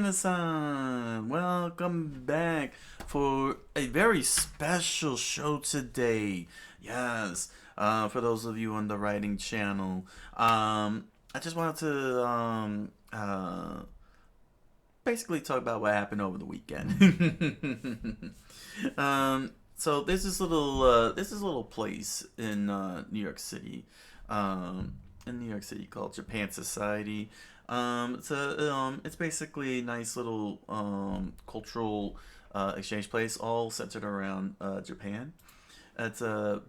Coqui-san, welcome back for a very special show today. Yes, for those of you on the writing channel, I just wanted to basically talk about what happened over the weekend. So there's this little place in New York City, called Japan Society. It's basically a nice little cultural exchange place, all centered around Japan. It's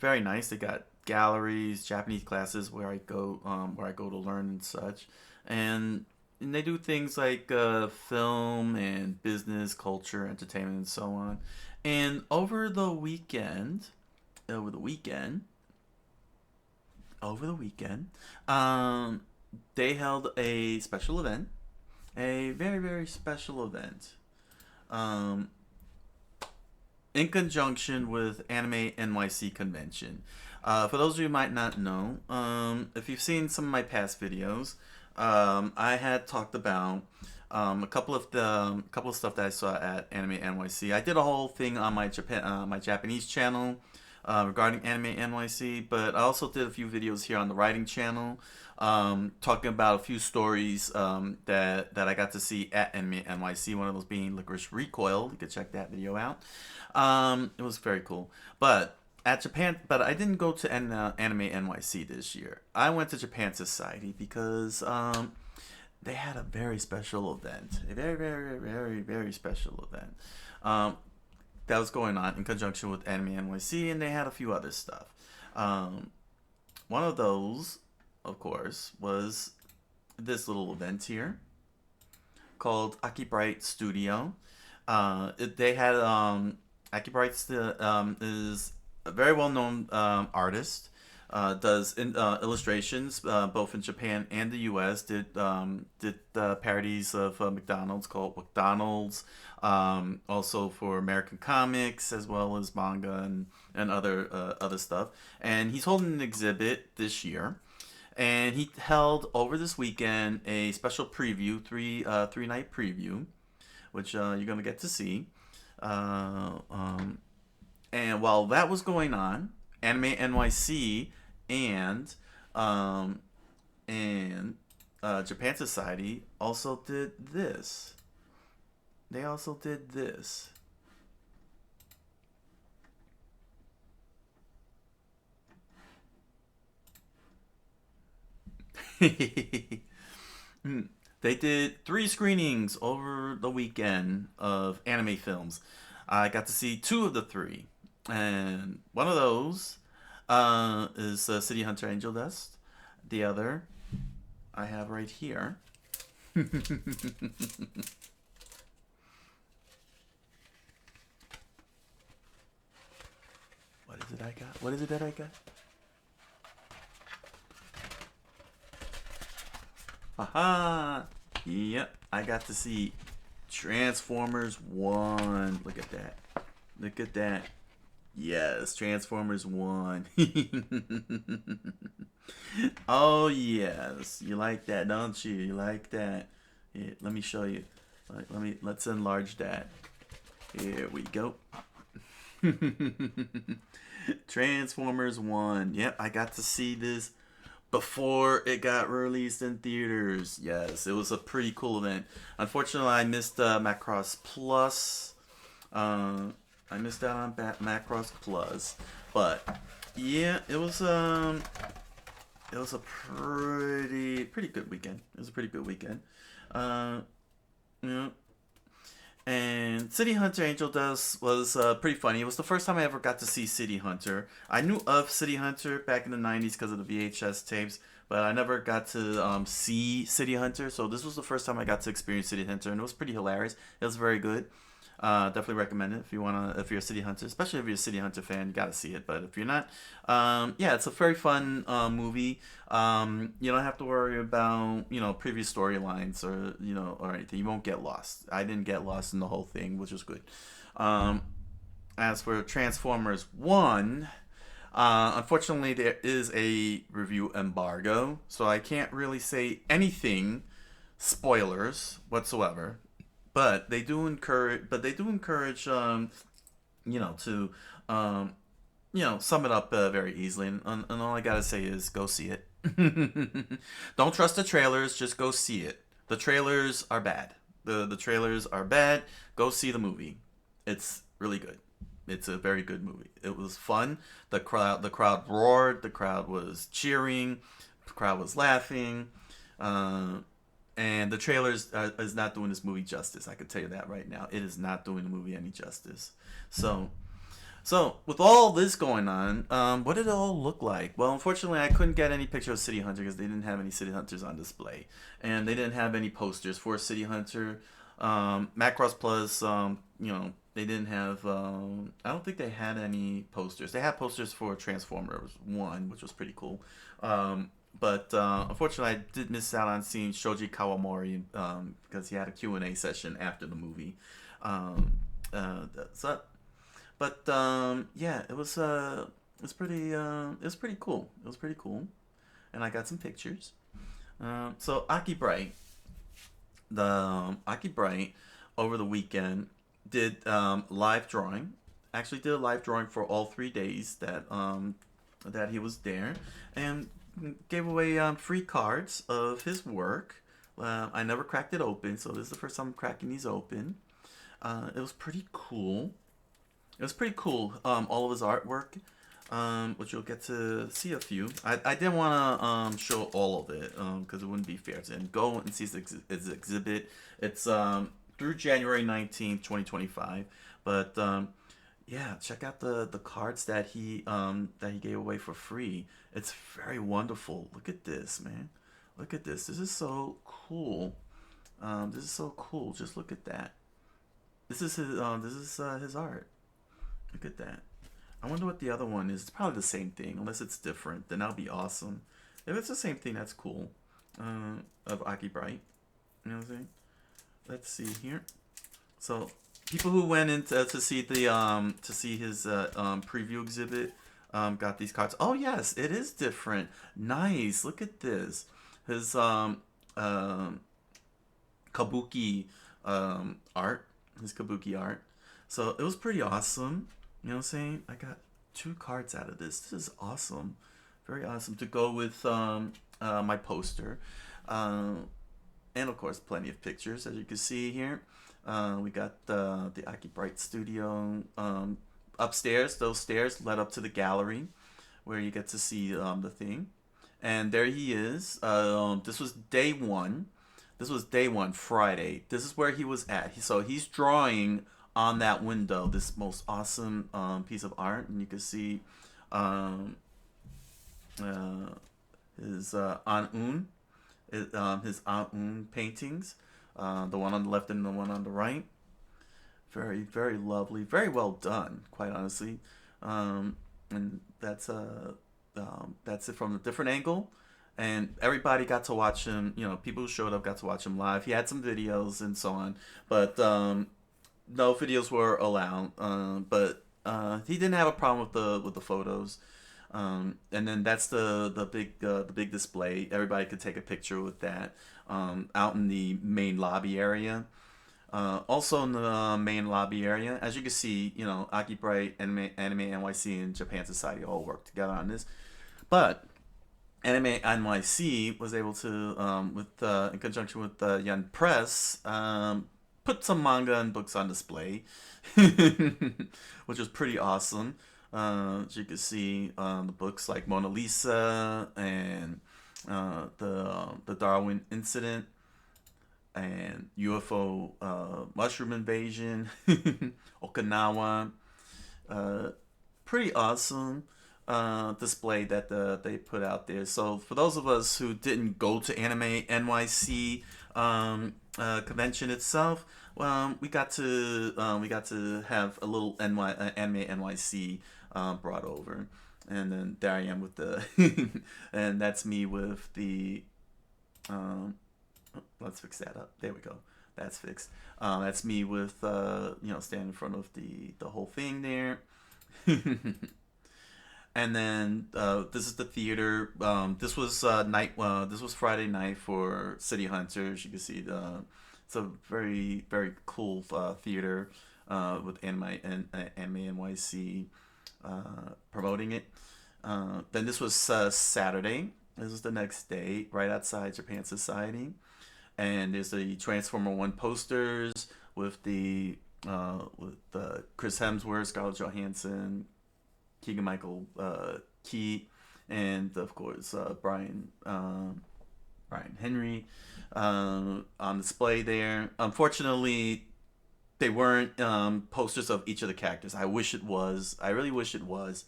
very nice. They got galleries, Japanese classes where I go to learn and such, and they do things like film and business, culture, entertainment, and so on. And over the weekend, over the weekend, um, they held a special event, a very very special event, um, in conjunction with Anime NYC convention. For those of you who might not know, if you've seen some of my past videos, I had talked about a couple of stuff that I saw at Anime NYC. I did a whole thing on my Japanese channel regarding Anime NYC, but I also did a few videos here on the writing channel, talking about a few stories that I got to see at Anime NYC. One of those being Licorice Recoil. You could check that video out. It was very cool, but I didn't go to Anime NYC this year. I went to Japan Society because they had a very special event, a very, very, very, very special event that was going on in conjunction with Anime NYC, and they had a few other stuff. Um, One of those, of course, was this little event here called Aki Bright Studio. They had Aki Bright is a very well known artist. Does illustrations both in Japan and the U.S. Did parodies of McDonald's called McDonald's. Also for American comics as well as manga and other stuff. And he's holding an exhibit this year. And he held over this weekend a special preview, three night preview, which you're gonna get to see. Uh, um, and while that was going on, Anime NYC and um, Japan Society also did this. They also did this. They did three screenings over the weekend of anime films. I got to see two of the three, and one of those is City Hunter Angel Dust. The other I have right here. What is it I got? What is it that I got? Aha! Yep, I got to see Transformers 1. Look at that. Look at that. Yes, Transformers 1. Oh, yes. You like that, don't you? You like that? Here, let me show you. Let's enlarge that. Here we go. Transformers 1. Yep, I got to see this before it got released in theaters. Yes, it was a pretty cool event. Unfortunately, I missed Macross Plus. I missed out on Macross Plus, but yeah, it was a pretty good weekend. It was a pretty good weekend. Uh, yeah. And City Hunter Angel Dust was pretty funny. It was the first time I ever got to see City Hunter. I knew of City Hunter back in the 90s because of the VHS tapes, but I never got to see City Hunter. So this was the first time I got to experience City Hunter, and it was pretty hilarious. It was very good. Definitely recommend it if you're a City Hunter, especially if you're a City Hunter fan, you gotta see it. But if you're not, yeah, it's a very fun movie. You don't have to worry about previous storylines or anything. You won't get lost. I didn't get lost in the whole thing, which was good. Um, as for Transformers 1, unfortunately there is a review embargo, so I can't really say anything spoilers whatsoever. but they do encourage to um, sum it up very easily, and all I gotta say is go see it. Don't trust the trailers, just go see it. The trailers are bad. The trailers are bad. Go see the movie. It's really good. It's a very good movie. It was fun. The crowd roared. The crowd was cheering. The crowd was laughing. Uh, and the trailers is not doing this movie justice. I can tell you that right now. It is not doing the movie any justice. So with all this going on, what did it all look like? Well, unfortunately, I couldn't get any picture of City Hunter because they didn't have any City Hunters on display, and they didn't have any posters for City Hunter. Macross Plus, they didn't have. I don't think they had any posters. They had posters for Transformers One, which was pretty cool. But unfortunately, I did miss out on seeing Shoji Kawamori because he had a Q&A session after the movie. So but yeah, it was pretty cool. It was pretty cool, and I got some pictures. So Aki Bright over the weekend did live drawing. Actually, did a live drawing for all 3 days that he was there, and gave away free cards of his work. I never cracked it open, so this is the first time I'm cracking these open. It was pretty cool. It was pretty cool. All of his artwork, which you'll get to see a few. I didn't want to show all of it because it wouldn't be fair to him. Go and see his exhibit. It's through January 19th, 2025. But yeah, check out the cards that he gave away for free. It's very wonderful. Look at this, man. Look at this. This is so cool. This is so cool. Just look at that. This is his art. Look at that. I wonder what the other one is. It's probably the same thing, unless it's different. Then that'll be awesome. If it's the same thing, that's cool. Of Aki Bright. You know what I'm saying? Let's see here. So people who went in to see his preview exhibit got these cards. Oh yes, it is different. Nice. Look at this. His kabuki art. His kabuki art. So it was pretty awesome. You know what I'm saying? I got 2 cards out of this. This is awesome. Very awesome to go with my poster. And of course, plenty of pictures, as you can see here. We got the Aki Bright studio upstairs. Those stairs led up to the gallery where you get to see the thing. And there he is. This was day one. This was day one, Friday. This is where he was at. So he's drawing on that window this most awesome piece of art, and you can see his An-un, his An-un paintings, the one on the left and the one on the right. Very, very lovely, very well done, quite honestly. And that's it from a different angle. And everybody got to watch him. People who showed up got to watch him live. He had some videos and so on, but no videos were allowed. But he didn't have a problem with the photos. And then that's the big display. Everybody could take a picture with that out in the main lobby area. Also in the main lobby area, as you can see, Aki Bright, Anime NYC, and Japan Society all work together on this. But Anime NYC was able to, in conjunction with Yen Press, put some manga and books on display, which was pretty awesome. As you can see, the books like Mona Lisa and the Darwin Incident and UFO mushroom invasion, Okinawa. Pretty awesome display that they put out there. So for those of us who didn't go to Anime NYC convention itself, we got to have a little Anime NYC brought over, and then there I am with the and that's me with the let's fix that up. There we go. That's fixed. That's me with standing in front of the whole thing there. And then this is the theater. This was night. This was Friday night for City Hunters. You can see It's a very very cool theater with Anime NYC promoting it. Then this was Saturday. This was the next day, right outside Japan Society, and there's the Transformer One posters with Chris Hemsworth, Scarlett Johansson, Keegan Michael Key, and of course Brian Henry on display there. Unfortunately, they weren't posters of each of the characters. I wish it was. I really wish it was,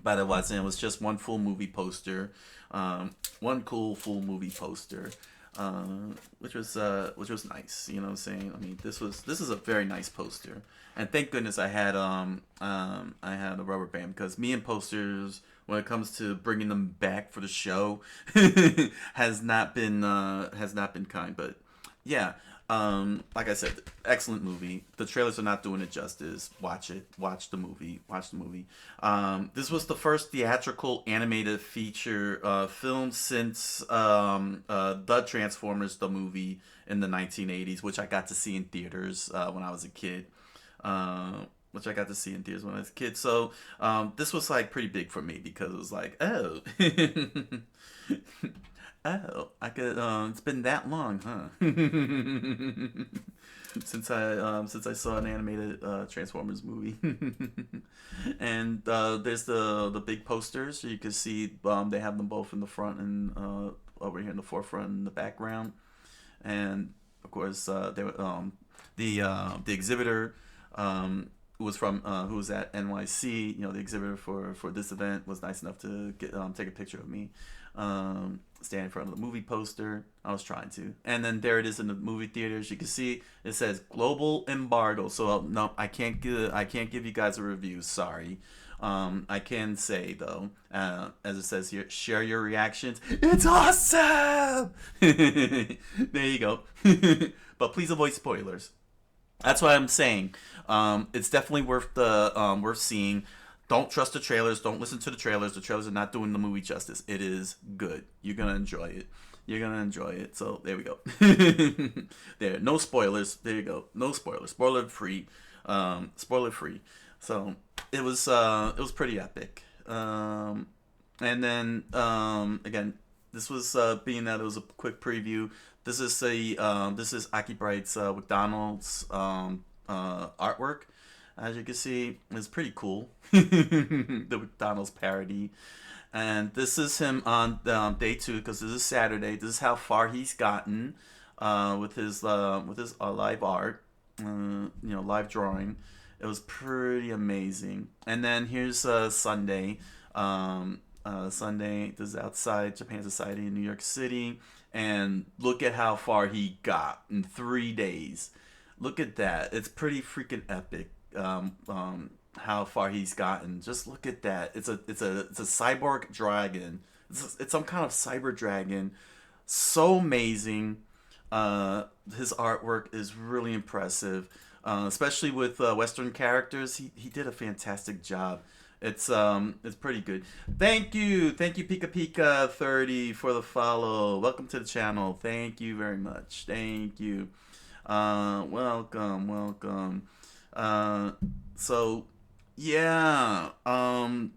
but it wasn't. It was just one full movie poster, one cool full movie poster, which was nice. You know what I'm saying? I mean, this is a very nice poster, and thank goodness I had a rubber band, because me and posters, when it comes to bringing them back for the show, has not been kind. But yeah, like I said, excellent movie. The trailers are not doing it justice. Watch it. Watch the movie. Watch the movie. This was the first theatrical animated feature film since the Transformers the movie in the 1980s, which I got to see in theaters when I was a kid. So this was like pretty big for me, because it was like, oh, oh, I could. It's been that long, huh? Since I saw an animated Transformers movie, and there's the big posters. So you can see they have them both in the front and over here in the forefront and the background, and of course they were, the exhibitor. Who was at NYC. You know, the exhibitor for this event was nice enough to take a picture of me standing in front of the movie poster. I was trying to, and then there it is in the movie theaters. You can see it says global embargo. So no, I can't give you guys a review. Sorry. I can say though, as it says here, share your reactions. It's awesome. There you go. But please avoid spoilers. That's what I'm saying. It's definitely worth seeing. Don't trust the trailers. Don't listen to the trailers. The trailers are not doing the movie justice. It is good. You're gonna enjoy it. You're gonna enjoy it. So there we go. There, no spoilers. There you go. No spoilers. Spoiler free. Spoiler free. So it was pretty epic. And then again, this was being that it was a quick preview. This is Aki Bright's McDonald's artwork. As you can see, it's pretty cool. The McDonald's parody, and this is him on day 2, because this is Saturday. This is how far he's gotten with his live art, live drawing. It was pretty amazing. And then here's Sunday. Sunday, this is outside Japan Society in New York City. And look at how far he got in 3 days. Look at that. It's pretty freaking epic. How far he's gotten. Just look at that. It's a cyborg dragon. It's some kind of cyber dragon. So amazing. His artwork is really impressive. Especially with Western characters. He did a fantastic job. It's pretty good. Thank you Pika Pika 30 for the follow. Welcome to the channel. Thank you very much. Thank you. Welcome. So yeah,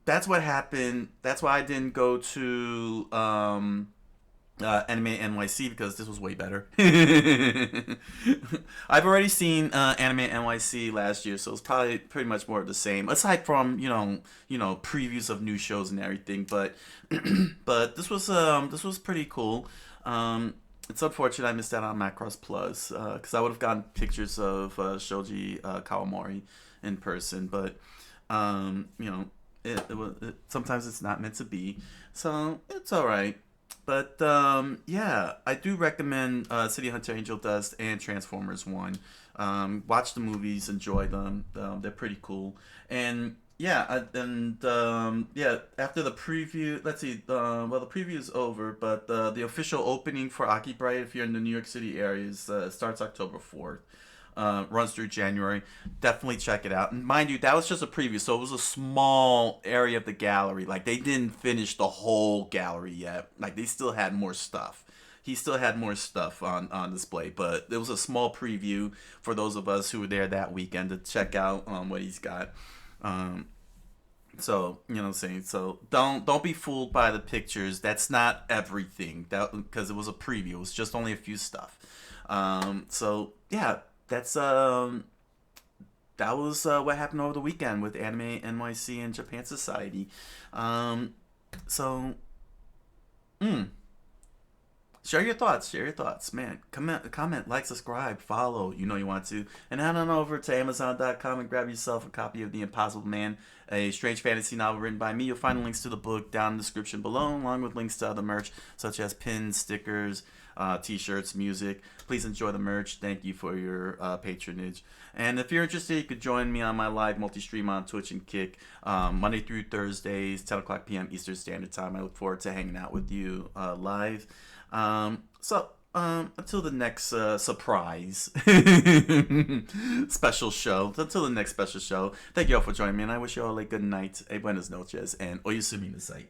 that's what happened. That's why I didn't go to Anime NYC, because this was way better. I've already seen Anime NYC last year, so it's probably pretty much more of the same, aside from previews of new shows and everything. But but this was pretty cool. It's unfortunate I missed out on Macross Plus, because I would have gotten pictures of Shoji Kawamori in person, but sometimes it's not meant to be, so it's all right. But yeah, I do recommend City Hunter, Angel Dust, and Transformers 1. Watch the movies, enjoy them. They're pretty cool. And yeah, yeah, after the preview, let's see. Well, the preview is over, but the official opening for Aki Bright, if you're in the New York City area, starts October 4th. Runs through January. Definitely check it out. And mind you, that was just a preview, so it was a small area of the gallery. Like, they didn't finish the whole gallery yet. Like, they still had more stuff. he still had more stuff on display, but it was a small preview for those of us who were there that weekend to check out what he's got. So you know what I'm saying. So don't be fooled by the pictures. That's not everything. That because it was a preview. It was just only a few stuff. So yeah, that was what happened over the weekend with Anime NYC and Japan Society. So, share your thoughts. Share your thoughts, man. Comment, like, subscribe, follow. You know you want to, and head on over to Amazon.com and grab yourself a copy of The Impossible Man, a strange fantasy novel written by me. You'll find links to the book down in the description below, along with links to other merch such as pins, stickers, t-shirts, music. Please enjoy the merch. Thank you for your patronage. And if you're interested, you could join me on my live multi-stream on Twitch and Kick, Monday through Thursdays, 10 o'clock p.m. Eastern Standard Time. I look forward to hanging out with you live. Until the next surprise special show. Until the next special show. Thank you all for joining me, and I wish you all a good night, a buenas noches, and oyasumi nasai.